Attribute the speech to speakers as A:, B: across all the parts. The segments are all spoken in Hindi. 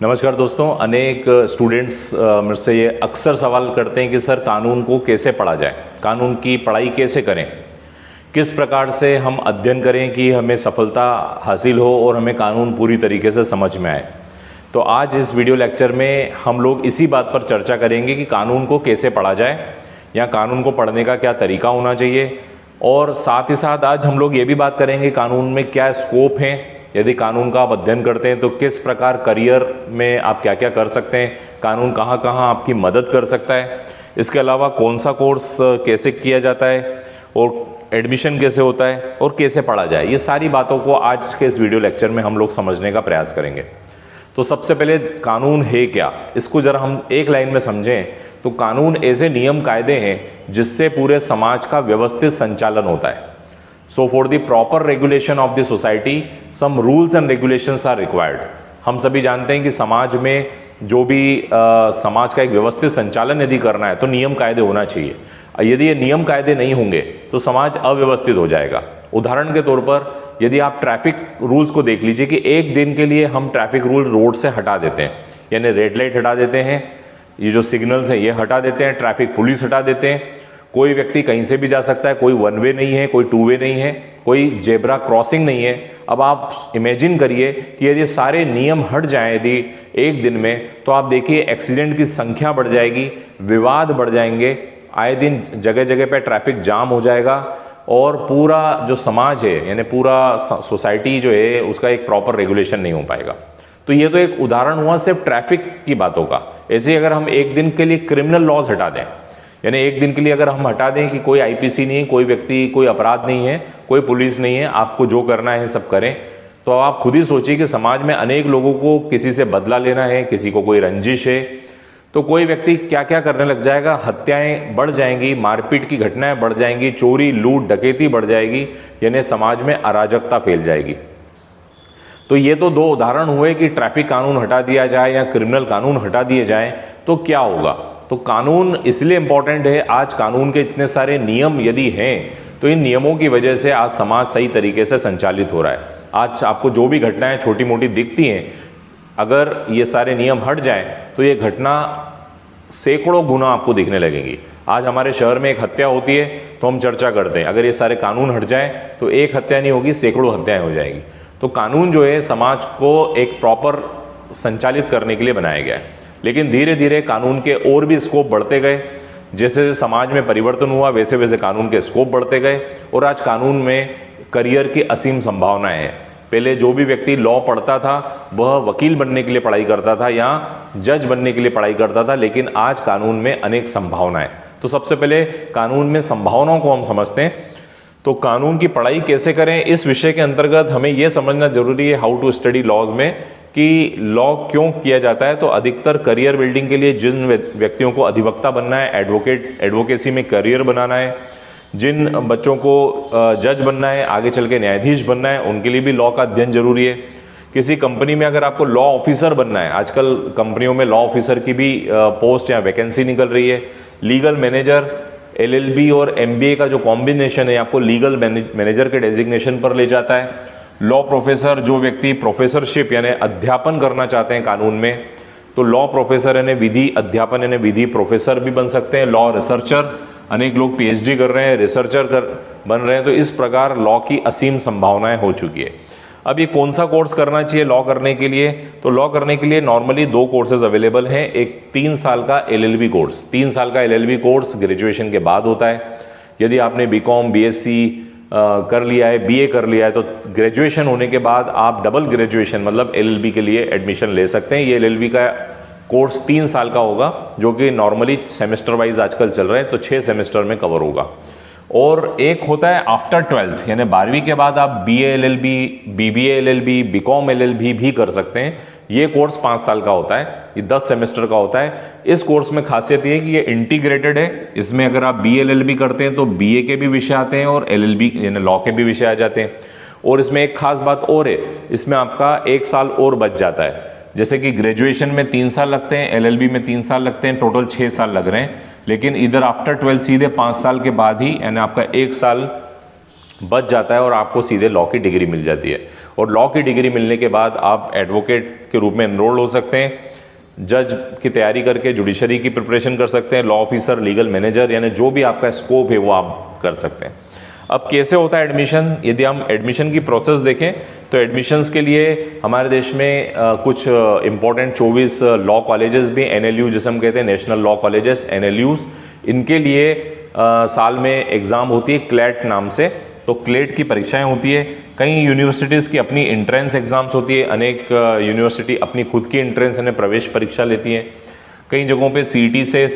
A: नमस्कार दोस्तों। अनेक स्टूडेंट्स मुझसे ये अक्सर सवाल करते हैं कि सर कानून को कैसे पढ़ा जाए, कानून की पढ़ाई कैसे करें, किस प्रकार से हम अध्ययन करें कि हमें सफलता हासिल हो और हमें कानून पूरी तरीके से समझ में आए। तो आज इस वीडियो लेक्चर में हम लोग इसी बात पर चर्चा करेंगे कि कानून को कैसे पढ़ा जाए या कानून को पढ़ने का क्या तरीका होना चाहिए, और साथ ही साथ आज हम लोग ये भी बात करेंगे कानून में क्या स्कोप है। यदि कानून का आप अध्ययन करते हैं तो किस प्रकार करियर में आप क्या क्या कर सकते हैं, कानून कहाँ कहाँ आपकी मदद कर सकता है, इसके अलावा कौन सा कोर्स कैसे किया जाता है और एडमिशन कैसे होता है और कैसे पढ़ा जाए। ये सारी बातों को आज के इस वीडियो लेक्चर में हम लोग समझने का प्रयास करेंगे। तो सबसे पहले कानून है क्या, इसको जरा हम एक लाइन में समझें तो कानून ऐसे नियम कायदे हैं जिससे पूरे समाज का व्यवस्थित संचालन होता है। So for the proper regulation of the society, some rules and regulations are required। हम सभी जानते हैं कि समाज में जो भी समाज का एक व्यवस्थित संचालन यदि करना है तो नियम कायदे होना चाहिए। यदि ये नियम कायदे नहीं होंगे तो समाज अव्यवस्थित हो जाएगा। उदाहरण के तौर पर यदि आप ट्रैफिक रूल्स को देख लीजिए कि एक दिन के लिए हम ट्रैफिक रूल रोड से हटा देते हैं, यानी रेड लाइट हटा देते हैं, ये जो सिग्नल्स हैं ये हटा देते हैं, ट्रैफिक पुलिस हटा देते हैं, कोई व्यक्ति कहीं से भी जा सकता है, कोई वन वे नहीं है, कोई टू वे नहीं है, कोई जेब्रा क्रॉसिंग नहीं है। अब आप इमेजिन करिए कि यदि सारे नियम हट जाएं यदि एक दिन में, तो आप देखिए एक्सीडेंट की संख्या बढ़ जाएगी, विवाद बढ़ जाएंगे, आए दिन जगह जगह पे ट्रैफिक जाम हो जाएगा और पूरा जो समाज है यानी पूरा सोसाइटी जो है उसका एक प्रॉपर रेगुलेशन नहीं हो पाएगा। तो ये तो एक उदाहरण हुआ सिर्फ ट्रैफिक की बातों का। ऐसे ही अगर हम एक दिन के लिए क्रिमिनल लॉज हटा दें, यानी एक दिन के लिए अगर हम हटा दें कि कोई आईपीसी नहीं है, कोई व्यक्ति कोई अपराध नहीं है, कोई पुलिस नहीं है, आपको जो करना है सब करें, तो आप खुद ही सोचिए कि समाज में अनेक लोगों को किसी से बदला लेना है, किसी को कोई रंजिश है, तो कोई व्यक्ति क्या क्या करने लग जाएगा। हत्याएं बढ़ जाएंगी, मारपीट की घटनाएं बढ़ जाएंगी, चोरी लूट डकैती बढ़ जाएगी, यानी समाज में अराजकता फैल जाएगी। तो ये तो दो उदाहरण हुए कि ट्रैफिक कानून हटा दिया जाए या क्रिमिनल कानून हटा दिए जाएं तो क्या होगा। तो कानून इसलिए इम्पोर्टेंट है, आज कानून के इतने सारे नियम यदि हैं तो इन नियमों की वजह से आज समाज सही तरीके से संचालित हो रहा है। आज आपको जो भी घटनाएं छोटी मोटी दिखती हैं, अगर ये सारे नियम हट जाएं तो ये घटना सैकड़ों गुना आपको दिखने लगेंगी। आज हमारे शहर में एक हत्या होती है तो हम चर्चा करते हैं, अगर ये सारे कानून हट जाएं तो एक हत्या नहीं होगी, सैकड़ों हत्याएं हो जाएंगी। तो कानून जो है समाज को एक प्रॉपर संचालित करने के लिए बनाया गया है। लेकिन धीरे धीरे कानून के और भी स्कोप बढ़ते गए, जैसे जैसे समाज में परिवर्तन हुआ वैसे वैसे कानून के स्कोप बढ़ते गए, और आज कानून में करियर की असीम संभावनाएं हैं। पहले जो भी व्यक्ति लॉ पढ़ता था वह वकील बनने के लिए पढ़ाई करता था या जज बनने के लिए पढ़ाई करता था, लेकिन आज कानून में अनेक संभावनाएं। तो सबसे पहले कानून में संभावनाओं को हम समझते हैं। तो कानून की पढ़ाई कैसे करें, इस विषय के अंतर्गत हमें यह समझना जरूरी है हाउ टू स्टडी लॉज में कि लॉ क्यों किया जाता है। तो अधिकतर करियर बिल्डिंग के लिए जिन व्यक्तियों को अधिवक्ता बनना है, एडवोकेसी में करियर बनाना है, जिन बच्चों को जज बनना है, आगे चल के न्यायाधीश बनना है, उनके लिए भी लॉ का अध्ययन जरूरी है। किसी कंपनी में अगर आपको लॉ ऑफिसर बनना है, आजकल कंपनियों में लॉ ऑफिसर की भी पोस्ट या वैकेंसी निकल रही है। लीगल मैनेजर, LLB और MBA का जो कॉम्बिनेशन है आपको लीगल मैनेजर के डेजिग्नेशन पर ले जाता है। लॉ प्रोफेसर, जो व्यक्ति प्रोफेसरशिप यानी अध्यापन करना चाहते हैं कानून में, तो लॉ प्रोफेसर यानी विधि अध्यापन यानी विधि प्रोफेसर भी बन सकते हैं। लॉ रिसर्चर, अनेक लोग PhD कर रहे हैं, रिसर्चर बन रहे हैं। तो इस प्रकार लॉ की असीम संभावनाएं हो चुकी है। अब ये कौन सा कोर्स करना चाहिए लॉ करने के लिए, तो लॉ करने के लिए नॉर्मली दो कोर्सेज अवेलेबल हैं। एक 3 साल का LLB कोर्स, 3 साल का LLB कोर्स ग्रेजुएशन के बाद होता है। यदि आपने BCom BSc कर लिया है, BA कर लिया है, तो ग्रेजुएशन होने के बाद आप डबल ग्रेजुएशन मतलब LLB के लिए एडमिशन ले सकते हैं। ये LLB का कोर्स 3 साल का होगा, जो कि नॉर्मली सेमेस्टर वाइज आजकल चल रहे हैं, तो 6 सेमेस्टर में कवर होगा। और एक होता है आफ्टर 12th, यानी 12वीं के बाद आप BA LLB, BBA LLB, BCom LLB भी कर सकते हैं। ये कोर्स 5 साल का होता है, ये 10 सेमेस्टर का होता है। इस कोर्स में खासियत ये है कि ये इंटीग्रेटेड है। इसमें अगर आप BA LLB करते हैं तो BA के भी विषय आते हैं और LLB यानी लॉ के भी विषय आ जाते हैं। और इसमें एक खास बात और है, इसमें आपका 1 साल और बच जाता है। जैसे कि ग्रेजुएशन में 3 साल लगते हैं, LLB में 3 साल लगते हैं, टोटल 6 साल लग रहे हैं। लेकिन इधर आफ्टर 12 सीधे 5 साल के बाद ही यानी आपका 1 साल बच जाता है और आपको सीधे लॉ की डिग्री मिल जाती है। और लॉ की डिग्री मिलने के बाद आप एडवोकेट के रूप में एनरोल हो सकते हैं, जज की तैयारी करके जुडिशरी की प्रिपरेशन कर सकते हैं, लॉ ऑफिसर, लीगल मैनेजर, यानी जो भी आपका स्कोप है वो आप कर सकते हैं। अब कैसे होता है एडमिशन? यदि हम एडमिशन की प्रोसेस देखें तो एडमिशन्स के लिए हमारे देश में कुछ इंपॉर्टेंट 24 लॉ कॉलेजेस भी, NLU जिसे हम कहते हैं, नेशनल लॉ कॉलेजेस, NLUs, इनके लिए साल में एग्ज़ाम होती है क्लैट नाम से। तो क्लेट की परीक्षाएं होती है। कई यूनिवर्सिटीज़ की अपनी एंट्रेंस एग्ज़ाम्स होती है, अनेक यूनिवर्सिटी अपनी खुद की एंट्रेंस यानी प्रवेश परीक्षा लेती हैं। कई जगहों पे CET से,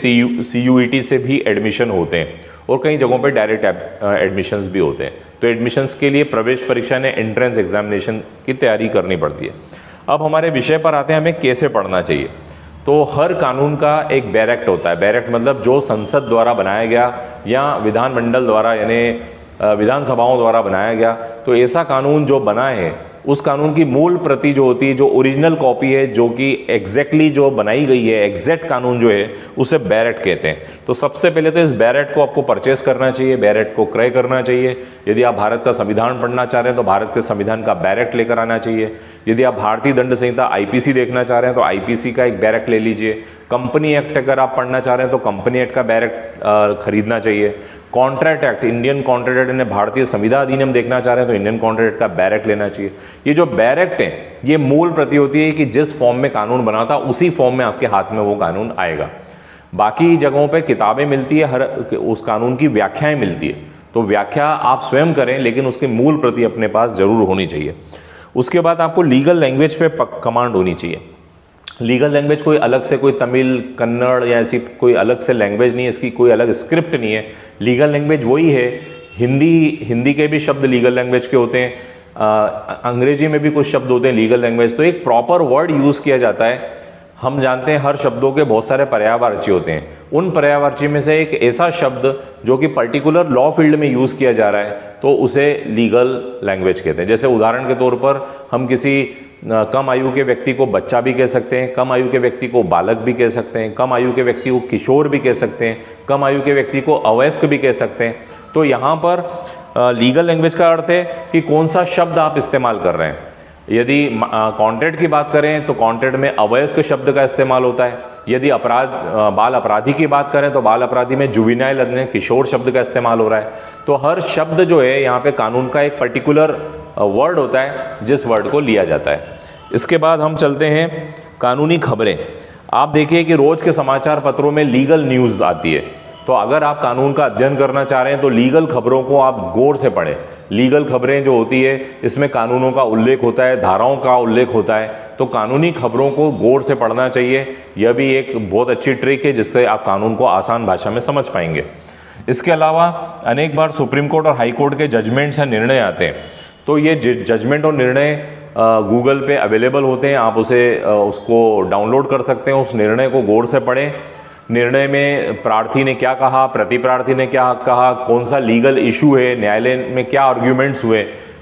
A: CUET से भी एडमिशन होते हैं और कई जगहों पे डायरेक्ट एडमिशन्स भी होते हैं। तो एडमिशन्स के लिए प्रवेश परीक्षा ने एंट्रेंस एग्जामिनेशन की तैयारी करनी पड़ती है। अब हमारे विषय पर आते हैं, हमें कैसे पढ़ना चाहिए। तो हर कानून का एक बैरेक्ट होता है। बैरेक्ट मतलब जो संसद द्वारा बनाया गया या विधानमंडल द्वारा यानी विधानसभाओं द्वारा बनाया गया, तो ऐसा कानून जो बना है उस कानून की मूल प्रति जो होती है, जो ओरिजिनल कॉपी है, जो कि एग्जैक्टली जो बनाई गई है, एग्जैक्ट कानून जो है, उसे बैरेक्ट कहते हैं। तो सबसे पहले तो इस बैरेक्ट को आपको परचेस करना चाहिए, बैरेक्ट को क्रय करना चाहिए। यदि आप भारत का संविधान पढ़ना चाह रहे हैं तो भारत के संविधान का बैरेक्ट लेकर आना चाहिए। यदि आप भारतीय दंड संहिता IPC देखना चाह रहे हैं तो IPC का एक बैरेक्ट ले लीजिए। कंपनी एक्ट अगर आप पढ़ना चाह रहे हैं तो कंपनी एक्ट का बैरेक्ट खरीदना चाहिए। Contract act, Indian contract act यानी भारतीय संविदा अधिनियम देखना चाह रहे हैं तो इंडियन कॉन्ट्रैक्ट एक्ट का बैरेक्ट लेना चाहिए। ये जो बैरेक्ट है ये मूल प्रति होती है कि जिस फॉर्म में कानून बना था उसी फॉर्म में आपके हाथ में वो कानून आएगा। बाकी जगहों पे किताबें मिलती है, हर उस कानून की व्याख्याएं मिलती है, तो व्याख्या आप स्वयं करें लेकिन उसकी मूल प्रति अपने पास जरूर होनी चाहिए। उसके बाद आपको लीगल लैंग्वेज पे कमांड होनी चाहिए। लीगल लैंग्वेज कोई अलग से, कोई तमिल, कन्नड़ या ऐसी कोई अलग से लैंग्वेज नहीं है, इसकी कोई अलग स्क्रिप्ट नहीं है। लीगल लैंग्वेज वही है। हिंदी के भी शब्द लीगल लैंग्वेज के होते हैं, अंग्रेजी में भी कुछ शब्द होते हैं लीगल लैंग्वेज। तो एक प्रॉपर वर्ड यूज़ किया जाता है। हम जानते हैं हर शब्दों के बहुत सारे पर्यायवाची होते हैं। उन पर्यायवाची में से एक ऐसा शब्द जो कि पर्टिकुलर लॉ फील्ड में यूज़ किया जा रहा है तो उसे लीगल लैंग्वेज कहते हैं। जैसे उदाहरण के तौर पर हम किसी कम आयु के व्यक्ति को बच्चा भी कह सकते हैं, कम आयु के व्यक्ति को बालक भी कह सकते हैं, कम आयु के व्यक्ति को किशोर भी कह सकते हैं, कम आयु के व्यक्ति को अवयस्क भी कह सकते हैं। तो यहाँ पर लीगल लैंग्वेज का अर्थ है कि कौन सा शब्द आप इस्तेमाल कर रहे हैं। यदि कॉन्ट्रैक्ट की बात करें तो कॉन्ट्रैक्ट में अवयस्क शब्द का इस्तेमाल होता है। यदि बाल अपराधी की बात करें तो बाल अपराधी में जुवेनाइल किशोर शब्द का इस्तेमाल हो रहा है। तो हर शब्द जो है यहाँ पे कानून का एक पर्टिकुलर वर्ड होता है जिस वर्ड को लिया जाता है। इसके बाद हम चलते हैं कानूनी खबरें। आप देखिए कि रोज़ के समाचार पत्रों में लीगल न्यूज़ आती है। तो अगर आप कानून का अध्ययन करना चाह रहे हैं तो लीगल खबरों को आप गौर से पढ़ें। लीगल खबरें जो होती है इसमें कानूनों का उल्लेख होता है, धाराओं का उल्लेख होता है। तो कानूनी खबरों को गौर से पढ़ना चाहिए। यह भी एक बहुत अच्छी ट्रिक है जिससे आप कानून को आसान भाषा में समझ पाएंगे। इसके अलावा अनेक बार सुप्रीम कोर्ट और हाई कोर्ट के जजमेंट्स या निर्णय आते हैं। तो ये जजमेंट और निर्णय गूगल पे अवेलेबल होते हैं, आप उसको डाउनलोड कर सकते हैं। उस निर्णय को गौर से पढ़ें। निर्णय में प्रार्थी ने क्या कहा, प्रति प्रार्थी ने क्या कहा, कौन सा लीगल इशू है, न्यायालय में क्या आर्ग्यूमेंट्स हुए।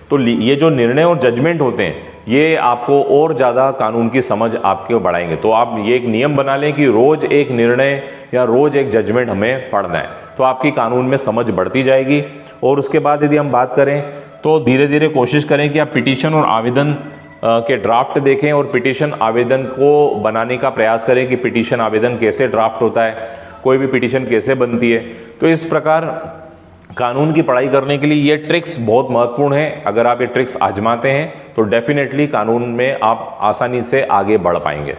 A: तो ये जो निर्णय और जजमेंट होते हैं ये आपको और ज़्यादा कानून की समझ आपके बढ़ाएंगे। तो आप ये एक नियम बना लें कि रोज़ एक निर्णय या रोज़ एक जजमेंट हमें पढ़ना है, तो आपकी कानून में समझ बढ़ती जाएगी। और उसके बाद यदि हम बात करें तो धीरे धीरे कोशिश करें कि आप पिटीशन और आवेदन के ड्राफ्ट देखें और पिटीशन आवेदन को बनाने का प्रयास करें कि पिटीशन आवेदन कैसे ड्राफ्ट होता है, कोई भी पिटीशन कैसे बनती है। तो इस प्रकार कानून की पढ़ाई करने के लिए ये ट्रिक्स बहुत महत्वपूर्ण है। अगर आप ये ट्रिक्स आजमाते हैं तो डेफिनेटली कानून में आप आसानी से आगे बढ़ पाएंगे।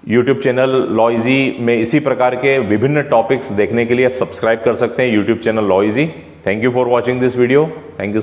A: यूट्यूब चैनल लॉ इजी में इसी प्रकार के विभिन्न टॉपिक्स देखने के लिए आप सब्सक्राइब कर सकते हैं YouTube channel law easy. Thank you for watching this video. Thank you.